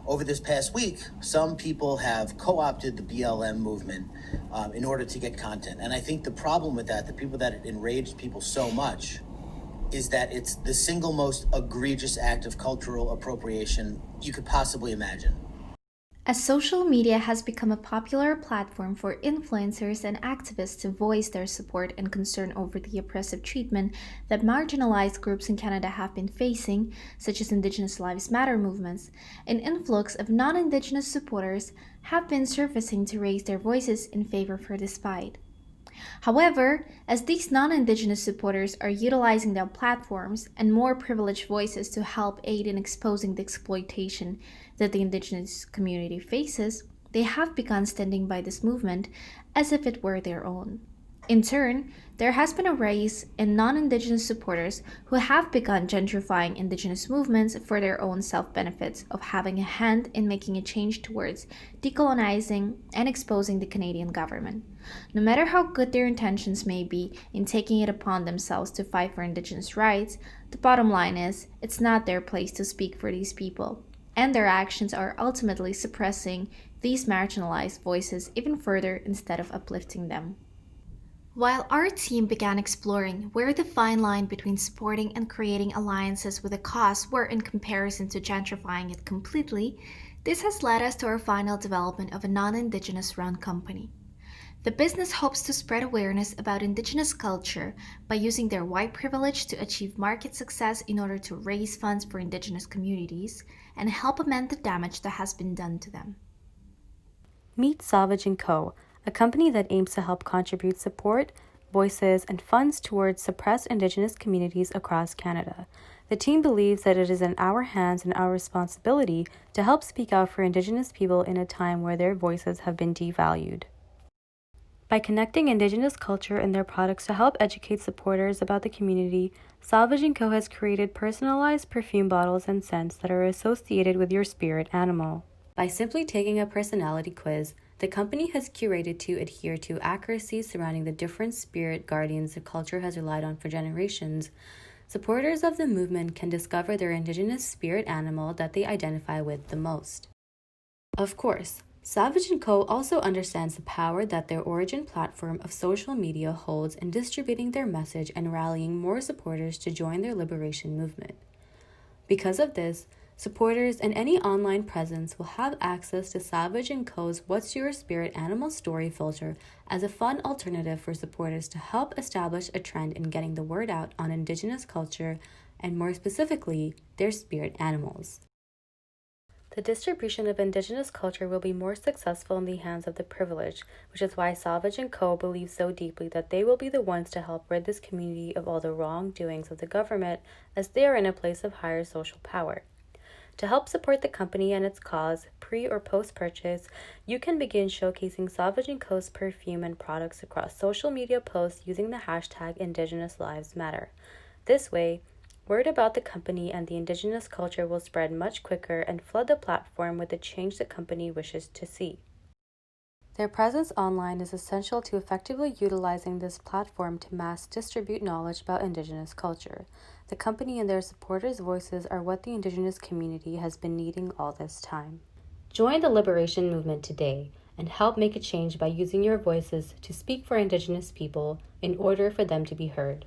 over this past week, some people have co-opted the BLM movement in order to get content. And I think the problem with that, the people that it enraged people so much, is that it's the single most egregious act of cultural appropriation you could possibly imagine. As social media has become a popular platform for influencers and activists to voice their support and concern over the oppressive treatment that marginalized groups in Canada have been facing, such as Indigenous Lives Matter movements, an influx of non-Indigenous supporters have been surfacing to raise their voices in favor for this fight. However, as these non-Indigenous supporters are utilizing their platforms and more privileged voices to help aid in exposing the exploitation that the Indigenous community faces, they have begun standing by this movement as if it were their own. In turn, there has been a rise in non-Indigenous supporters who have begun gentrifying Indigenous movements for their own self-benefits of having a hand in making a change towards decolonizing and exposing the Canadian government. No matter how good their intentions may be in taking it upon themselves to fight for Indigenous rights, the bottom line is it's not their place to speak for these people, and their actions are ultimately suppressing these marginalized voices even further instead of uplifting them. While our team began exploring where the fine line between supporting and creating alliances with a cause were in comparison to gentrifying it completely, this has led us to our final development of a non-Indigenous run company. The business hopes to spread awareness about Indigenous culture by using their white privilege to achieve market success in order to raise funds for Indigenous communities and help amend the damage that has been done to them. Meet Salvage&Co, a company that aims to help contribute support, voices, and funds towards suppressed Indigenous communities across Canada. The team believes that it is in our hands and our responsibility to help speak out for Indigenous people in a time where their voices have been devalued. By connecting Indigenous culture and their products to help educate supporters about the community, Salvage&Co has created personalized perfume bottles and scents that are associated with your spirit animal. By simply taking a personality quiz, the company has curated to adhere to accuracy surrounding the different spirit guardians the culture has relied on for generations. Supporters of the movement can discover their Indigenous spirit animal that they identify with the most. Of course, Salvage&Co also understands the power that their origin platform of social media holds in distributing their message and rallying more supporters to join their liberation movement. Because of this, supporters and any online presence will have access to Salvage&Co's What's Your Spirit Animal Story filter as a fun alternative for supporters to help establish a trend in getting the word out on Indigenous culture and more specifically, their spirit animals. The distribution of Indigenous culture will be more successful in the hands of the privileged, which is why Salvage&Co believes so deeply that they will be the ones to help rid this community of all the wrongdoings of the government as they are in a place of higher social power. To help support the company and its cause, pre- or post-purchase, you can begin showcasing Salvage&Co's perfume and products across social media posts using the hashtag Indigenous Lives Matter. This way, word about the company and the Indigenous culture will spread much quicker and flood the platform with the change the company wishes to see. Their presence online is essential to effectively utilizing this platform to mass distribute knowledge about Indigenous culture. The company and their supporters' voices are what the Indigenous community has been needing all this time. Join the liberation movement today and help make a change by using your voices to speak for Indigenous people in order for them to be heard.